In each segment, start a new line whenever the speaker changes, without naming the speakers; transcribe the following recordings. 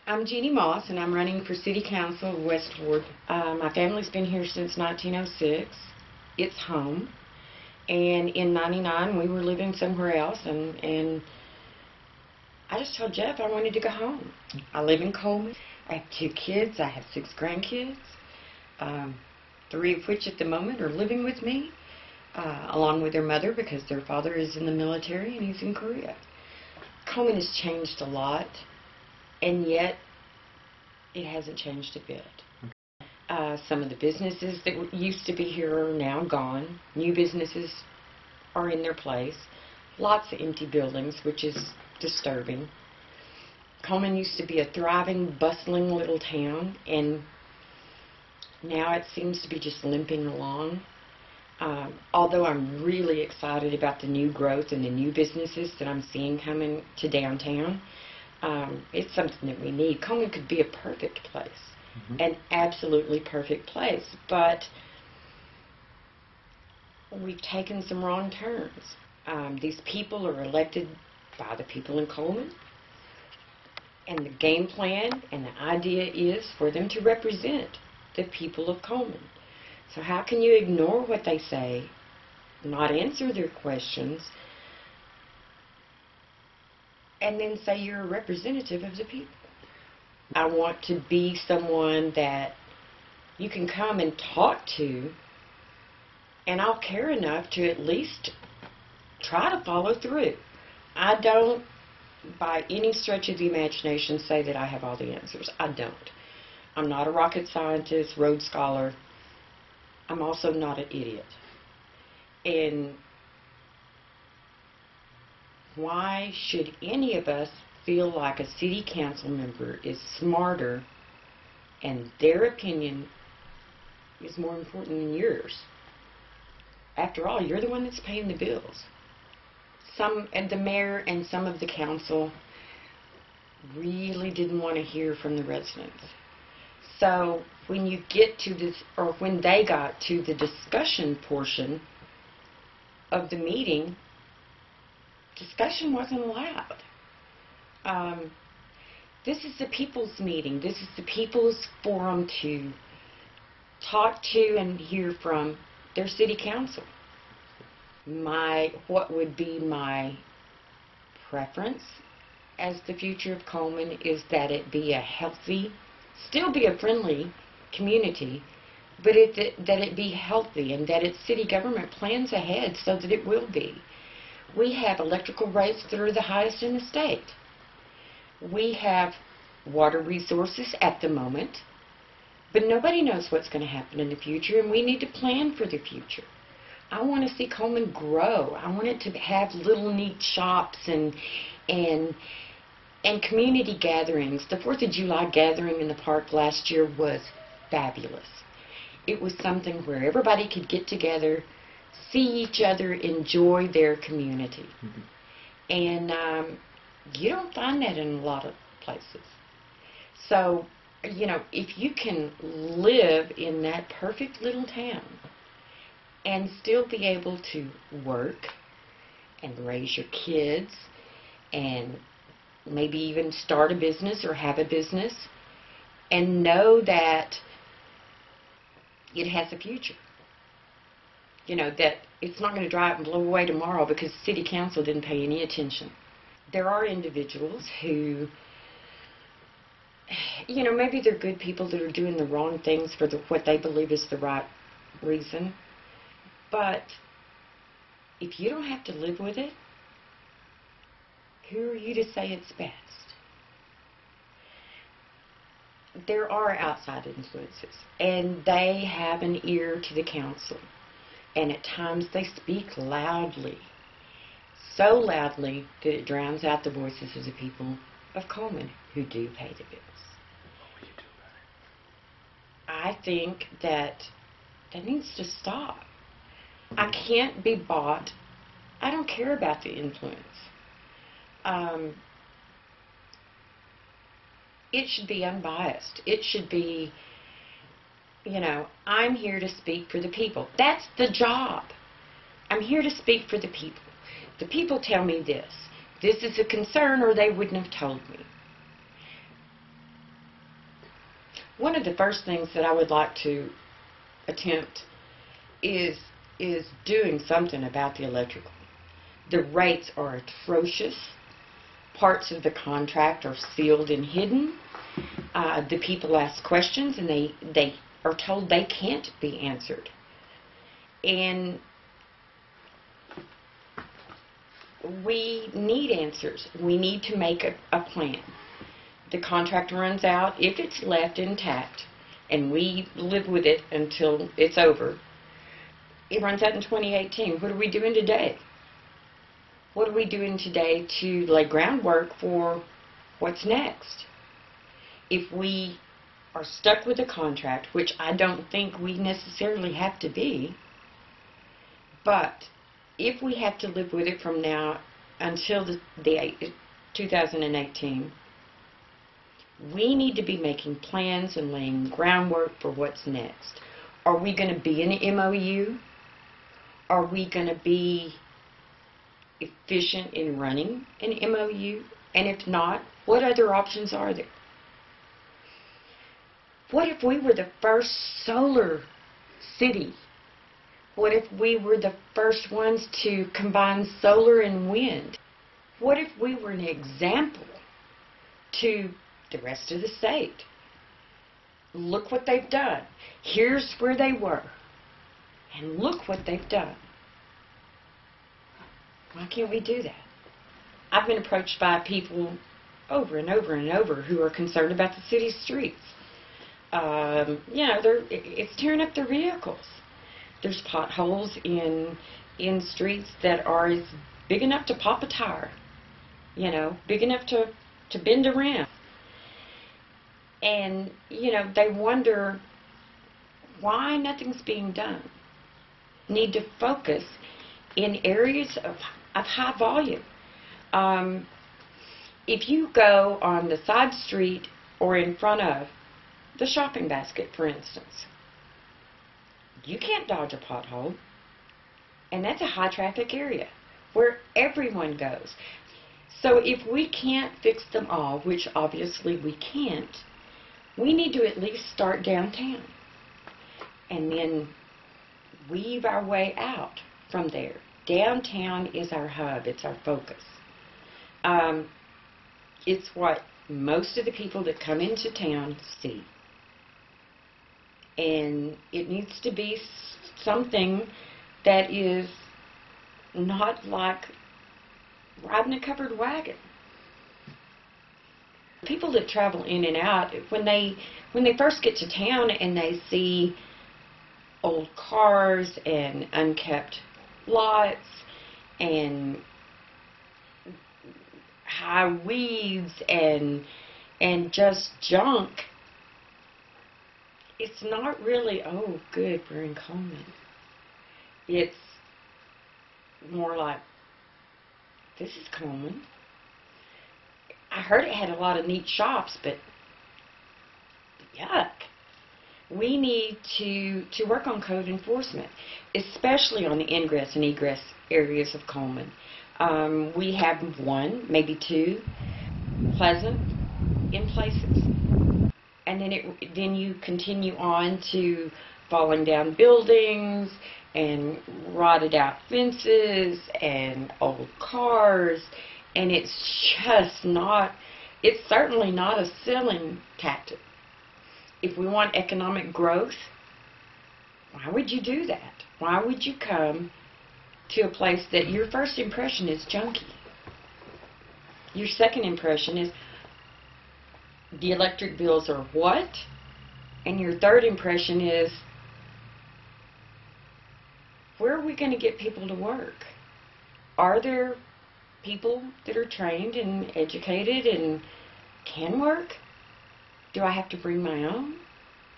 I'm Jeannie Moss, and I'm running for City Council of West Ward. My family's been here since 1906. It's home. And in '99, we were living somewhere else, and I just told Jeff I wanted to go home. I live in Coleman. I have 2 kids. I have 6 grandkids, 3 of which at the moment are living with me, along with their mother because their father is in the military and he's in Korea. Coleman has changed a lot, and yet it hasn't changed a bit. Some of the businesses that used to be here are now gone. New businesses are in their place. Lots of empty buildings, which is disturbing. Coleman used to be a thriving, bustling little town, and now it seems to be just limping along. Although I'm really excited about the new growth and the new businesses that I'm seeing coming to downtown, it's something that we need. Coleman could be a perfect place, an absolutely perfect place, but we've taken some wrong turns. These people are elected by the people in Coleman, and the game plan and the idea is for them to represent the people of Coleman. So how can you ignore what they say, not answer their questions, and then say you're a representative of the people? I want to be someone that you can come and talk to, and I'll care enough to at least try to follow through. I don't, by any stretch of the imagination, say that I have all the answers. I don't. I'm not a rocket scientist, Rhodes Scholar. I'm also not an idiot. And why should any of us feel like a city council member is smarter and their opinion is more important than yours? After all, you're the one that's paying the bills. And the mayor and some of the council really didn't want to hear from the residents. So when you get to this, or when they got to the discussion portion of the meeting, discussion wasn't allowed. This is the people's meeting. This is the people's forum to talk to and hear from their city council. What would be my preference as the future of Coleman is that it be a healthy, still be a friendly community, but that it be healthy and that its city government plans ahead so that it will be. We have electrical rates that are the highest in the state. We have water resources at the moment, but nobody knows what's going to happen in the future, and we need to plan for the future. I want to see Coleman grow. I want it to have little neat shops and community gatherings. The 4th of July gathering in the park last year was fabulous. It was something where everybody could get together, see each other, enjoy their community. And you don't find that in a lot of places. So, you know, if you can live in that perfect little town and still be able to work and raise your kids and maybe even start a business or have a business and know that it has a future. You know, that it's not going to dry up and blow away tomorrow because the city council didn't pay any attention. There are individuals who, you know, maybe they're good people that are doing the wrong things for what they believe is the right reason. But if you don't have to live with it, who are you to say it's best? There are outside influences, and they have an ear to the council, and at times they speak loudly, so loudly that it drowns out the voices of the people of Coleman who do pay the bills.
What will you do about it?
I think that needs to stop. I can't be bought. I don't care about the influence. It should be unbiased. It should be, you know, I'm here to speak for the people. That's the job. I'm here to speak for the people. The people tell me this. This is a concern, or they wouldn't have told me. One of the first things that I would like to attempt is doing something about the electrical. The rates are atrocious. Parts of the contract are sealed and hidden. The people ask questions and they are told they can't be answered. And we need answers. We need to make a plan. The contract runs out. If it's left intact and we live with it until it's over, it runs out in 2018. What are we doing today? What are we doing today to lay groundwork for what's next? If we are stuck with a contract, which I don't think we necessarily have to be, but if we have to live with it from now until the 2018, we need to be making plans and laying groundwork for what's next. Are we going to be an MOU? Are we going to be efficient in running an MOU? And if not, what other options are there? What if we were the first solar city? What if we were the first ones to combine solar and wind? What if we were an example to the rest of the state? Look what they've done. Here's where they were. And look what they've done. Why can't we do that? I've been approached by people over and over and over who are concerned about the city's streets. It's tearing up their vehicles. There's potholes in streets that are as big enough to pop a tire, big enough to bend around. And, they wonder why nothing's being done. Need to focus in areas of high volume. If you go on the side street or in front of the shopping basket, for instance, you can't dodge a pothole. And that's a high traffic area where everyone goes. So if we can't fix them all, which obviously we can't, we need to at least start downtown and then weave our way out from there. Downtown is our hub. It's our focus. It's what most of the people that come into town see. And it needs to be something that is not like riding a covered wagon. People that travel in and out, when they first get to town and they see old cars and unkept lots and high weeds and just junk, it's not really, oh, good, we're in Coleman. It's more like, this is Coleman. I heard it had a lot of neat shops, but yuck. We need to work on code enforcement, especially on the ingress and egress areas of Coleman. We have one, maybe two, pleasant in places. And then you continue on to falling down buildings and rotted out fences and old cars, and it's certainly not a selling tactic. If we want economic growth, why would you do that? Why would you come to a place that your first impression is junky? Your second impression is, the electric bills are what? And your third impression is, where are we going to get people to work? Are there people that are trained and educated and can work? Do I have to bring my own?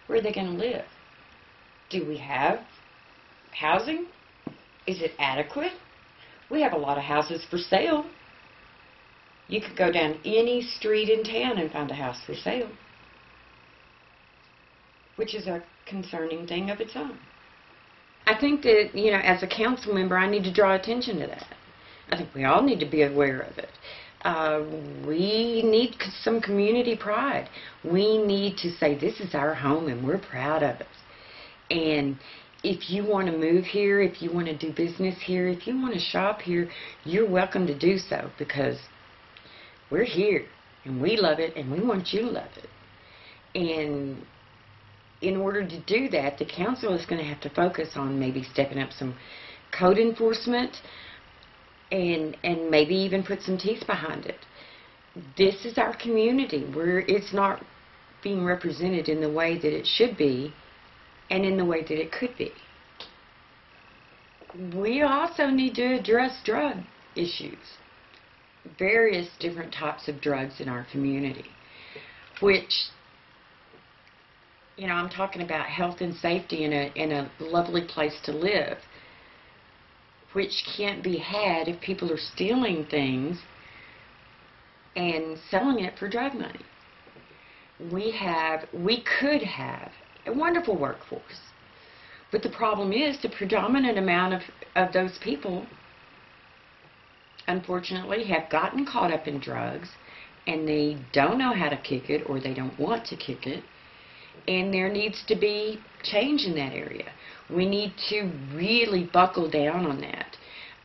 Where are they going to live? Do we have housing? Is it adequate? We have a lot of houses for sale. You could go down any street in town and find a house for sale, which is a concerning thing of its own. I think that, as a council member, I need to draw attention to that. I think we all need to be aware of it. Uh, we need some community pride. We need to say this is our home and we're proud of it. And if you want to move here, if you want to do business here, if you want to shop here, you're welcome to do so, because we're here and we love it and we want you to love it. And in order to do that, the council is going to have to focus on maybe stepping up some code enforcement, and maybe even put some teeth behind it. This is our community where it's not being represented in the way that it should be and in the way that it could be. We also need to address drug issues, various different types of drugs in our community, which, you know, I'm talking about health and safety in a lovely place to live, which can't be had if people are stealing things and selling it for drug money. We could have a wonderful workforce, but the problem is the predominant amount of those people, unfortunately, have gotten caught up in drugs, and they don't know how to kick it, or they don't want to kick it, and there needs to be change in that area. We need to really buckle down on that.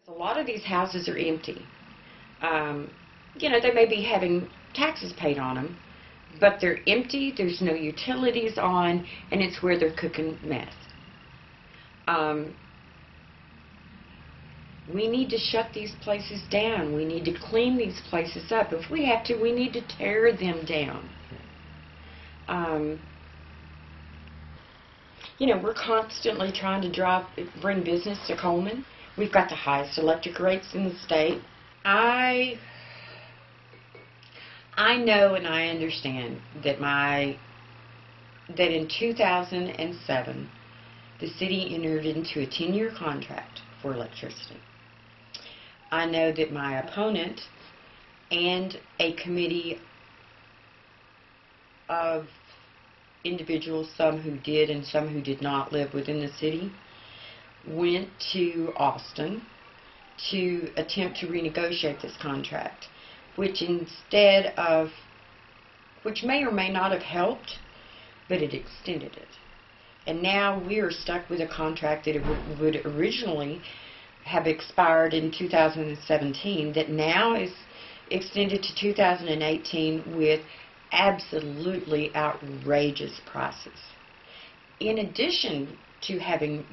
A lot of these houses are empty. You know, they may be having taxes paid on them, but they're empty, there's no utilities on, and it's where they're cooking meth. We need to shut these places down. We need to clean these places up. If we have to, we need to tear them down. You know, we're constantly trying to bring business to Coleman. We've got the highest electric rates in the state. I know and I understand that in 2007, the city entered into a 10-year contract for electricity. I know that my opponent and a committee of individuals, some who did and some who did not live within the city, went to Austin to attempt to renegotiate this contract, which may or may not have helped, but it extended it. And now we are stuck with a contract that would originally have expired in 2017 that now is extended to 2018 with absolutely outrageous prices. In addition to having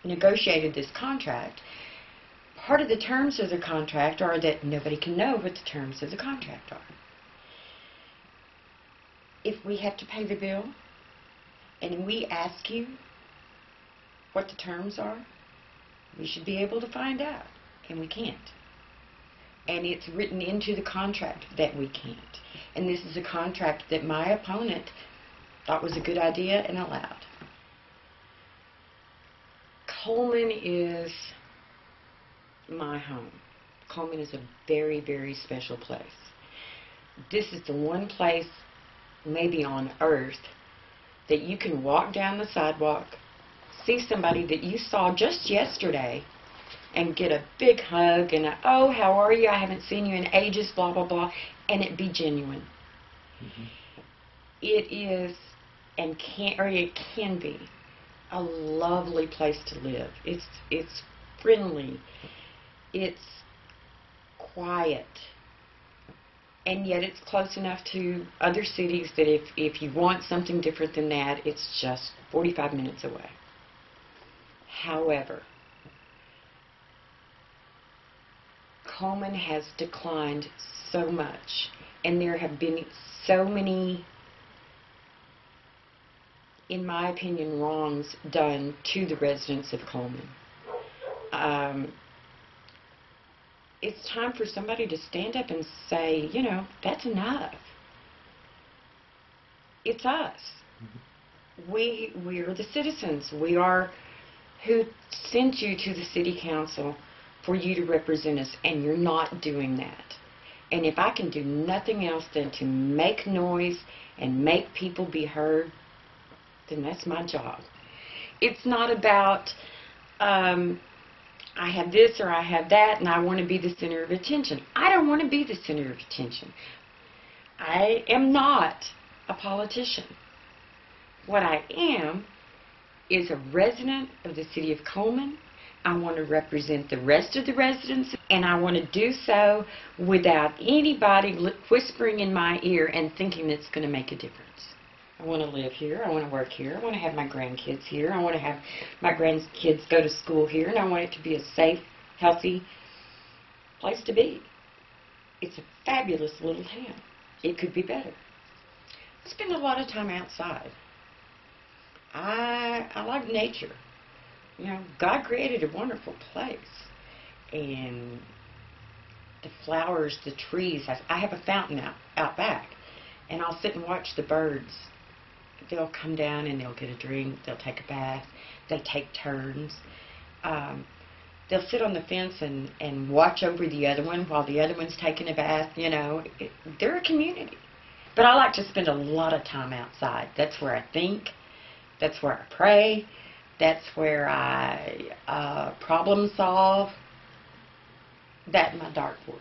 negotiated this contract, part of the terms of the contract are that nobody can know what the terms of the contract are. If we have to pay the bill and we ask you what the terms are, we should be able to find out, and we can't. And it's written into the contract that we can't. And this is a contract that my opponent thought was a good idea and allowed. Coleman is my home. Coleman is a very, very special place. This is the one place, maybe on earth, that you can walk down the sidewalk, see somebody that you saw just yesterday, and get a big hug and oh, how are you? I haven't seen you in ages, blah, blah, blah, and it be genuine. Mm-hmm. It is, and it can be, a lovely place to live. It's friendly. It's quiet. And yet it's close enough to other cities that if you want something different than that, it's just 45 minutes away. However, Coleman has declined so much, and there have been so many, in my opinion, wrongs done to the residents of Coleman. It's time for somebody to stand up and say, you know, that's enough. It's us. Mm-hmm. We are the citizens. We are who sent you to the city council for you to represent us, and you're not doing that. And if I can do nothing else than to make noise and make people be heard, then that's my job. It's not about I have this or I have that, and I want to be the center of attention. I don't want to be the center of attention. I am not a politician. What I am is a resident of the city of Coleman. I want to represent the rest of the residents, and I want to do so without anybody whispering in my ear and thinking it's going to make a difference. I want to live here. I want to work here. I want to have my grandkids here. I want to have my grandkids go to school here, and I want it to be a safe, healthy place to be. It's a fabulous little town. It could be better. I spend a lot of time outside. I like nature. You know, God created a wonderful place. And the flowers, the trees. I have a fountain out back. And I'll sit and watch the birds. They'll come down and they'll get a drink. They'll take a bath. They take turns. They'll sit on the fence and watch over the other one while the other one's taking a bath. You know, they're a community. But I like to spend a lot of time outside. That's where I think. That's where I pray. That's where I problem solve. That and my dartboard.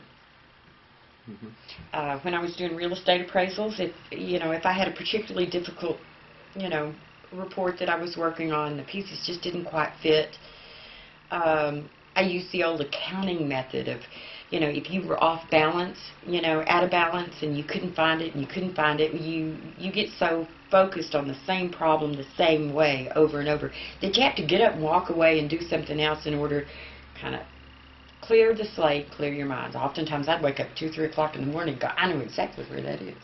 Mm-hmm. When I was doing real estate appraisals, if I had a particularly difficult, report that I was working on, the pieces just didn't quite fit. I used the old accounting method of, if you were off balance, out of balance, and you couldn't find it, you get so focused on the same problem the same way over and over that you have to get up and walk away and do something else in order to kind of clear the slate, clear your minds. Oftentimes I'd wake up 2, 3 o'clock in the morning and go, I know exactly where that is.